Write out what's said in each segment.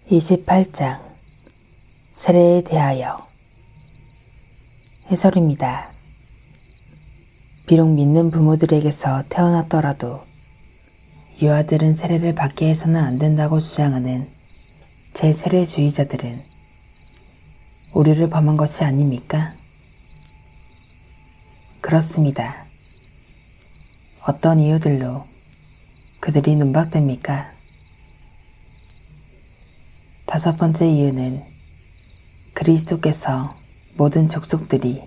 28장 세례에 대하여 해설입니다. 비록 믿는 부모들에게서 태어났더라도 유아들은 세례를 받게 해서는 안 된다고 주장하는 제세례주의자들은 오류를 범한 것이 아닙니까? 그렇습니다. 어떤 이유들로 그들이 눈박됩니까? 다섯 번째 이유는 그리스도께서 모든 족속들이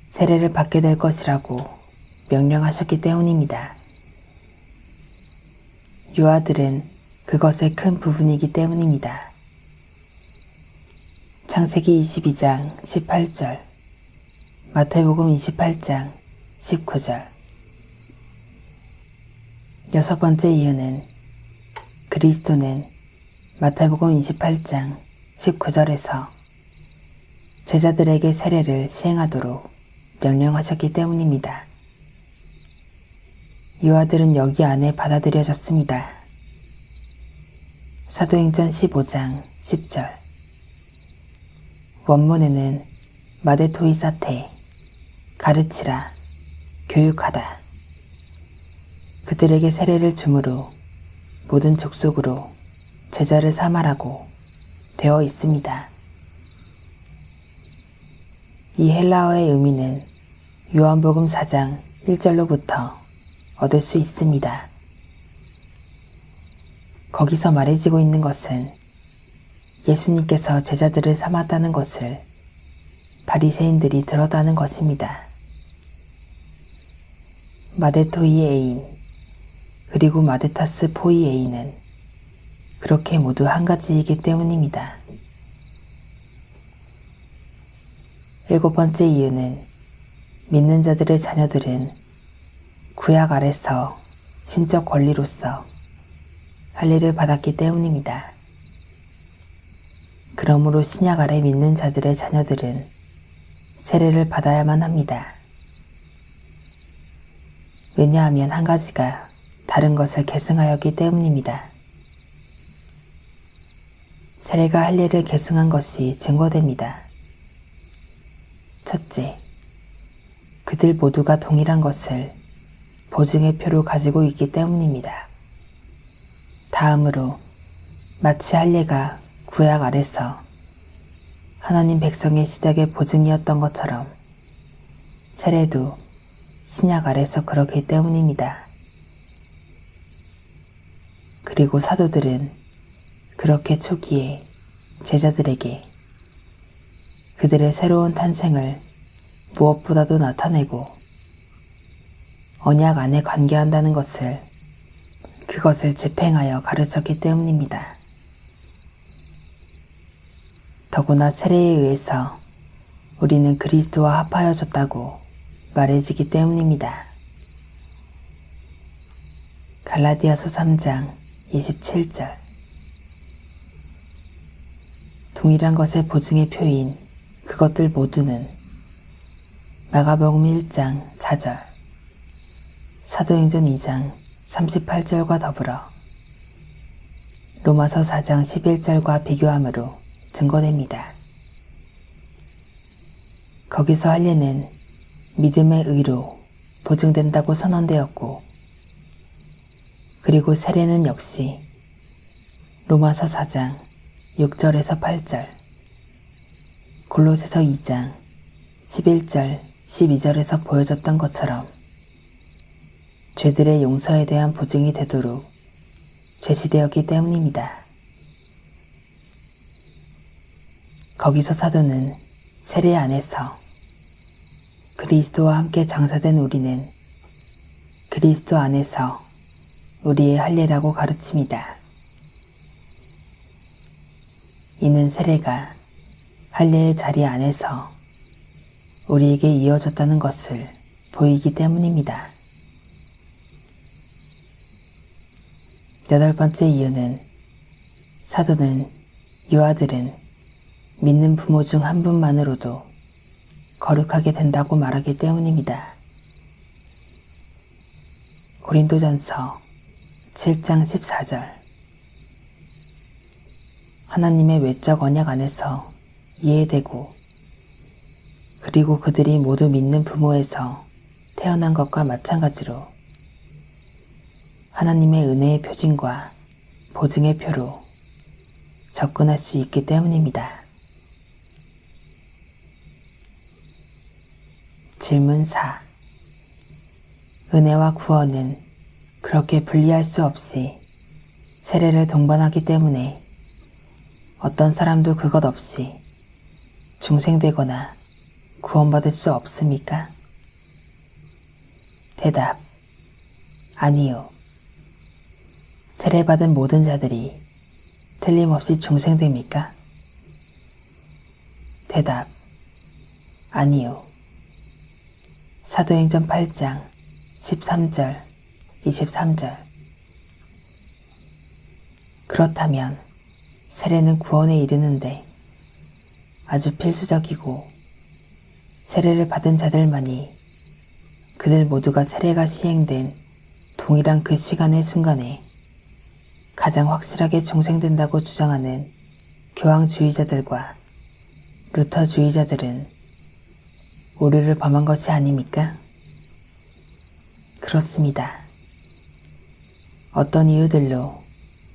세례를 받게 될 것이라고 명령하셨기 때문입니다. 유아들은 그것의 큰 부분이기 때문입니다. 창세기 22장 18절, 마태복음 28장 19절. 여섯 번째 이유는 그리스도는 마태복음 28장 19절에서 제자들에게 세례를 시행하도록 명령하셨기 때문입니다. 유아들은 여기 안에 받아들여졌습니다. 사도행전 15장 10절. 원문에는 마데토이 사테, 가르치라, 교육하다. 그들에게 세례를 주므로 모든 족속으로 제자를 삼아라고 되어 있습니다. 이 헬라어의 의미는 요한복음 4장 1절로부터 얻을 수 있습니다. 거기서 말해지고 있는 것은 예수님께서 제자들을 삼았다는 것을 바리새인들이 들었다는 것입니다. 마데토이 에인 그리고 마데타스 포이 에인은 그렇게 모두 한 가지이기 때문입니다. 일곱 번째 이유는 믿는 자들의 자녀들은 구약 아래서 신적 권리로서 할례를 받았기 때문입니다. 그러므로 신약 아래 믿는 자들의 자녀들은 세례를 받아야만 합니다. 왜냐하면 한 가지가 다른 것을 계승하였기 때문입니다. 세례가 할례를 계승한 것이 증거됩니다. 첫째, 그들 모두가 동일한 것을 보증의 표로 가지고 있기 때문입니다. 다음으로 마치 할례가 구약 아래서 하나님 백성의 시작의 보증이었던 것처럼 세례도 신약 아래서 그렇기 때문입니다. 그리고 사도들은 그렇게 초기에 제자들에게 그들의 새로운 탄생을 무엇보다도 나타내고 언약 안에 관계한다는 것을 그것을 집행하여 가르쳤기 때문입니다. 더구나 세례에 의해서 우리는 그리스도와 합하여졌다고 말해지기 때문입니다. 갈라디아서 3장 27절. 동일한 것의 보증의 표인 그것들 모두는 마가복음 1장 4절, 사도행전 2장 38절과 더불어 로마서 4장 11절과 비교함으로 증거됩니다. 거기서 할례는 믿음의 의로 보증된다고 선언되었고, 그리고 세례는 역시 로마서 4장 6절에서 8절, 골로새서 2장 11절, 12절에서 보여줬던 것처럼 죄들의 용서에 대한 보증이 되도록 제시되었기 때문입니다. 거기서 사도는 세례 안에서 그리스도와 함께 장사된 우리는 그리스도 안에서 우리의 할례라고 가르칩니다. 이는 세례가 할례의 자리 안에서 우리에게 이어졌다는 것을 보이기 때문입니다. 여덟 번째 이유는 사도는 유아들은 믿는 부모 중 한 분만으로도 거룩하게 된다고 말하기 때문입니다. 고린도전서 7장 14절. 하나님의 외적 언약 안에서 이해되고, 그리고 그들이 모두 믿는 부모에서 태어난 것과 마찬가지로 하나님의 은혜의 표징과 보증의 표로 접근할 수 있기 때문입니다. 질문 4. 은혜와 구원은 그렇게 분리할 수 없이 세례를 동반하기 때문에 어떤 사람도 그것 없이 중생되거나 구원받을 수 없습니까? 대답. 아니요. 세례받은 모든 자들이 틀림없이 중생됩니까? 대답. 아니요. 사도행전 8장 13절, 23절. 그렇다면 세례는 구원에 이르는데 아주 필수적이고, 세례를 받은 자들만이 그들 모두가 세례가 시행된 동일한 그 시간의 순간에 가장 확실하게 중생된다고 주장하는 교황주의자들과 루터주의자들은 오류를 범한 것이 아닙니까? 그렇습니다. 어떤 이유들로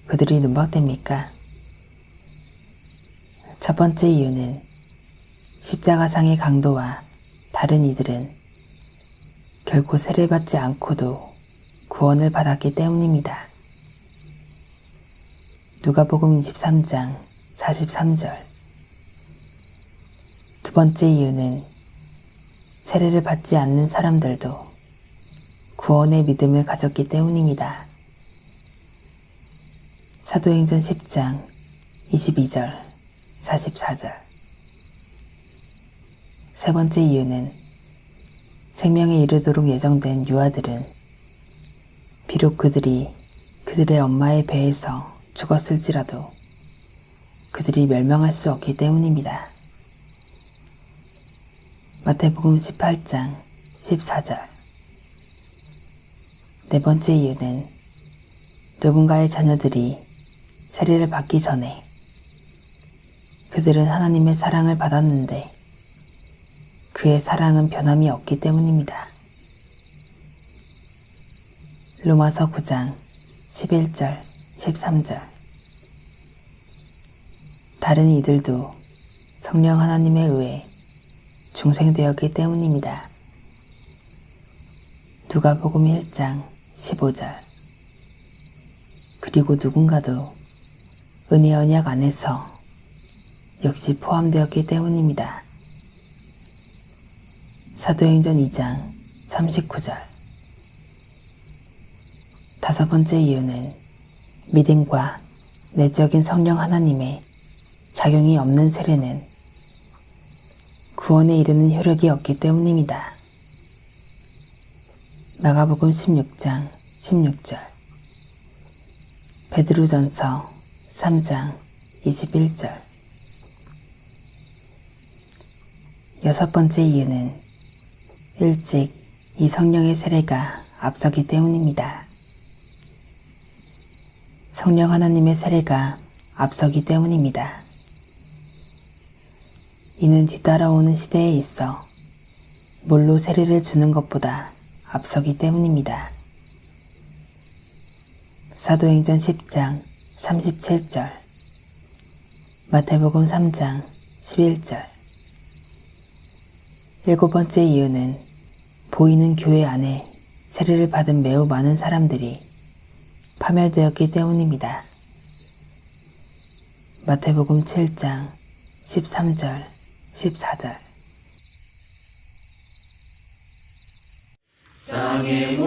그들이 눈박됩니까? 첫 번째 이유는 십자가상의 강도와 다른 이들은 결코 세례받지 않고도 구원을 받았기 때문입니다. 누가복음 23장 43절. 두 번째 이유는 세례를 받지 않는 사람들도 구원의 믿음을 가졌기 때문입니다. 사도행전 10장 22절, 44절. 세 번째 이유는 생명에 이르도록 예정된 유아들은 비록 그들이 그들의 엄마의 배에서 죽었을지라도 그들이 멸망할 수 없기 때문입니다. 마태복음 18장 14절. 네 번째 이유는 누군가의 자녀들이 세례를 받기 전에 그들은 하나님의 사랑을 받았는데 그의 사랑은 변함이 없기 때문입니다. 로마서 9장 11절, 13절. 다른 이들도 성령 하나님에 의해 중생되었기 때문입니다. 누가복음 1장 15절. 그리고 누군가도 은혜 언약 안에서 역시 포함되었기 때문입니다. 사도행전 2장 39절. 다섯 번째 이유는 믿음과 내적인 성령 하나님의 작용이 없는 세례는 구원에 이르는 효력이 없기 때문입니다. 마가복음 16장 16절. 베드로전서 3장 21절. 여섯 번째 이유는 일찍 이 성령의 세례가 앞서기 때문입니다. 성령 하나님의 세례가 앞서기 때문입니다. 이는 뒤따라오는 시대에 있어 물로 세례를 주는 것보다 앞서기 때문입니다. 사도행전 10장 37절, 마태복음 3장 11절. 일곱 번째 이유는 보이는 교회 안에 세례를 받은 매우 많은 사람들이 파멸되었기 때문입니다. 마태복음 7장 13절, 14절. 땅의